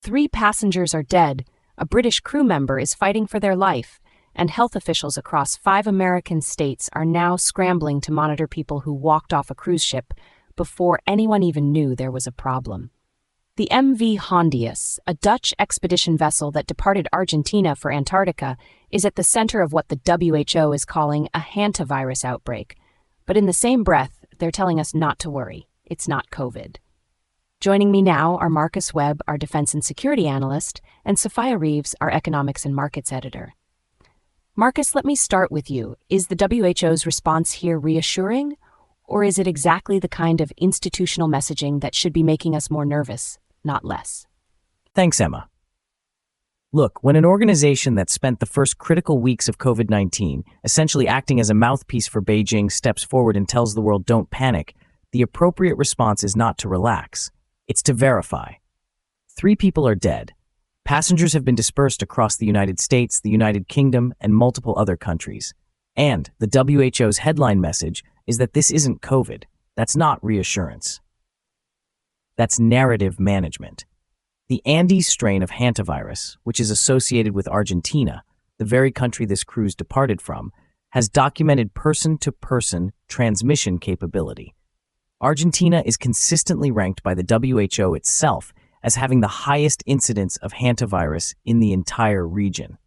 3 passengers are dead, a British crew member is fighting for their life, and health officials across 5 American states are now scrambling to monitor people who walked off a cruise ship before anyone even knew there was a problem. The MV Hondius, a Dutch expedition vessel that departed Argentina for Antarctica, is at the center of what the WHO is calling a hantavirus outbreak. But in the same breath, they're telling us not to worry. It's not COVID. Joining me now are Marcus Webb, our defense and security analyst, and Sophia Reeves, our economics and markets editor. Marcus, let me start with you. Is the WHO's response here reassuring, or is it exactly the kind of institutional messaging that should be making us more nervous, not less? Thanks, Emma. Look, when an organization that spent the first critical weeks of COVID-19 essentially acting as a mouthpiece for Beijing steps forward and tells the world don't panic, the appropriate response is not to relax. It's to verify. 3 people are dead. Passengers have been dispersed across the United States, the United Kingdom, and multiple other countries. And the WHO's headline message is that this isn't COVID. That's not reassurance. That's narrative management. The Andes strain of Hantavirus, which is associated with Argentina, the very country this cruise departed from, has documented person-to-person transmission capability. Argentina is consistently ranked by the WHO itself as having the highest incidence of hantavirus in the entire region.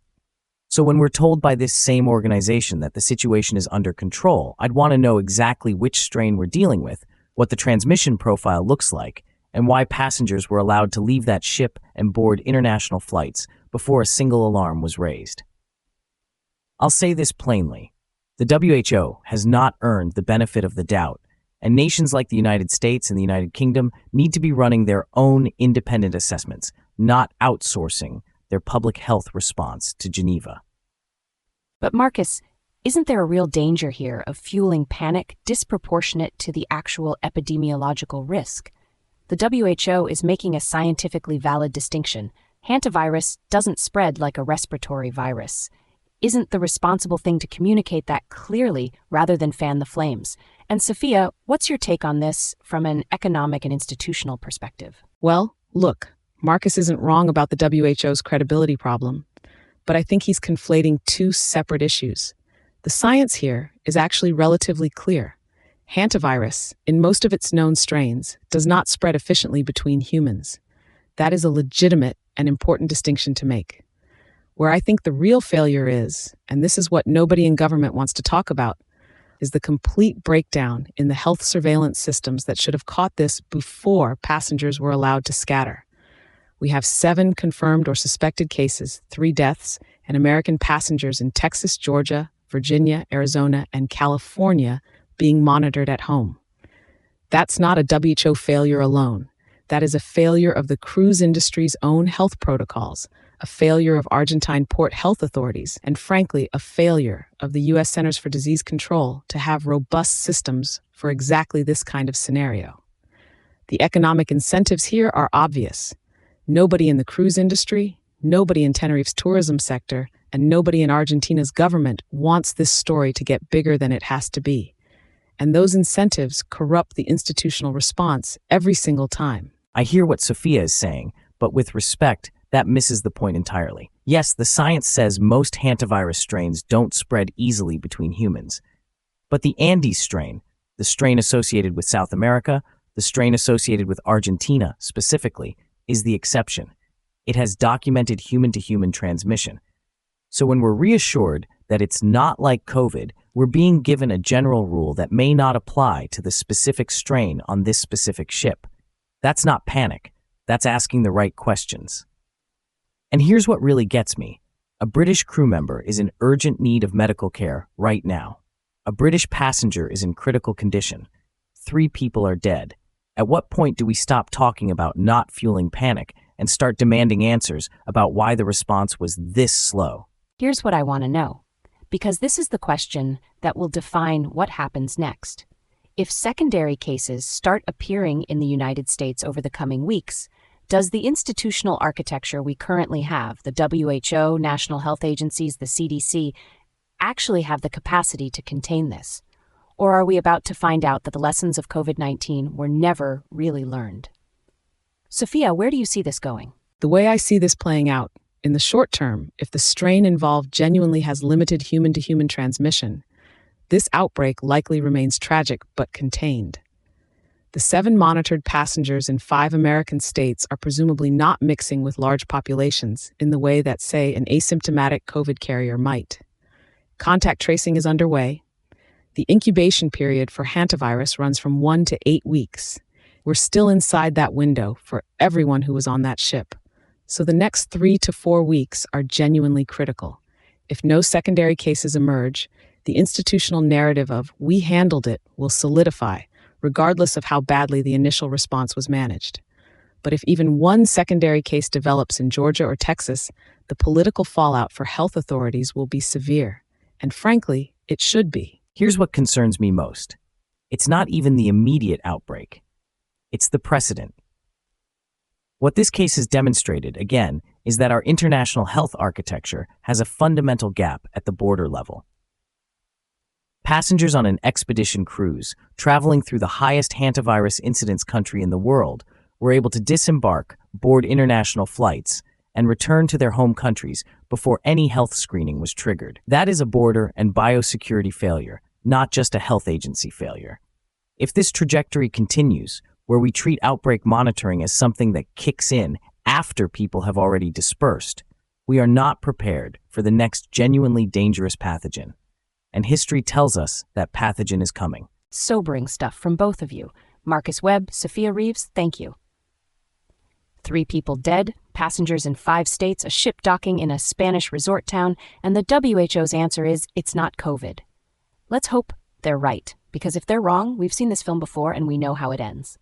So when we're told by this same organization that the situation is under control, I'd want to know exactly which strain we're dealing with, what the transmission profile looks like, and why passengers were allowed to leave that ship and board international flights before a single alarm was raised. I'll say this plainly. The WHO has not earned the benefit of the doubt, and nations like the United States and the United Kingdom need to be running their own independent assessments, not outsourcing their public health response to Geneva. But Marcus, isn't there a real danger here of fueling panic disproportionate to the actual epidemiological risk? The WHO is making a scientifically valid distinction. Hantavirus doesn't spread like a respiratory virus. Isn't the responsible thing to communicate that clearly rather than fan the flames? And Sophia, what's your take on this from an economic and institutional perspective? Well, look, Marcus isn't wrong about the WHO's credibility problem, but I think he's conflating 2 separate issues. The science here is actually relatively clear. Hantavirus, in most of its known strains, does not spread efficiently between humans. That is a legitimate and important distinction to make. Where I think the real failure is, and this is what nobody in government wants to talk about, is the complete breakdown in the health surveillance systems that should have caught this before passengers were allowed to scatter. We have 7 confirmed or suspected cases, 3 deaths, and American passengers in Texas, Georgia, Virginia, Arizona, and California being monitored at home. That's not a WHO failure alone. That is a failure of the cruise industry's own health protocols, a failure of Argentine port health authorities, and frankly, a failure of the U.S. Centers for Disease Control to have robust systems for exactly this kind of scenario. The economic incentives here are obvious. Nobody in the cruise industry, nobody in Tenerife's tourism sector, and nobody in Argentina's government wants this story to get bigger than it has to be. And those incentives corrupt the institutional response every single time. I hear what Sophia is saying, but with respect, that misses the point entirely. Yes, the science says most hantavirus strains don't spread easily between humans. But the Andes strain, the strain associated with South America, the strain associated with Argentina specifically, is the exception. It has documented human-to-human transmission. So when we're reassured that it's not like COVID, we're being given a general rule that may not apply to the specific strain on this specific ship. That's not panic. That's asking the right questions. And here's what really gets me. A British crew member is in urgent need of medical care right now. A British passenger is in critical condition. 3 people are dead. At what point do we stop talking about not fueling panic and start demanding answers about why the response was this slow? Here's what I want to know, because this is the question that will define what happens next. If secondary cases start appearing in the United States over the coming weeks, does the institutional architecture we currently have, the WHO, national health agencies, the CDC, actually have the capacity to contain this? Or are we about to find out that the lessons of COVID-19 were never really learned? Sophia, where do you see this going? The way I see this playing out, in the short term, if the strain involved genuinely has limited human-to-human transmission, this outbreak likely remains tragic but contained. The 7 monitored passengers in 5 American states are presumably not mixing with large populations in the way that, say, an asymptomatic COVID carrier might. Contact tracing is underway. The incubation period for hantavirus runs from 1 to 8 weeks. We're still inside that window for everyone who was on that ship. So the next 3 to 4 weeks are genuinely critical. If no secondary cases emerge, the institutional narrative of "we handled it" will solidify, regardless of how badly the initial response was managed. But if even one secondary case develops in Georgia or Texas, the political fallout for health authorities will be severe. And frankly, it should be. Here's what concerns me most. It's not even the immediate outbreak. It's the precedent. What this case has demonstrated, again, is that our international health architecture has a fundamental gap at the border level. Passengers on an expedition cruise, traveling through the highest hantavirus incidence country in the world, were able to disembark, board international flights, and return to their home countries before any health screening was triggered. That is a border and biosecurity failure, not just a health agency failure. If this trajectory continues, where we treat outbreak monitoring as something that kicks in after people have already dispersed, we are not prepared for the next genuinely dangerous pathogen. And history tells us that pathogen is coming. Sobering stuff from both of you. Marcus Webb, Sophia Reeves, thank you. 3 people dead, passengers in 5 states, a ship docking in a Spanish resort town, and the WHO's answer is, it's not COVID. Let's hope they're right, because if they're wrong, we've seen this film before and we know how it ends.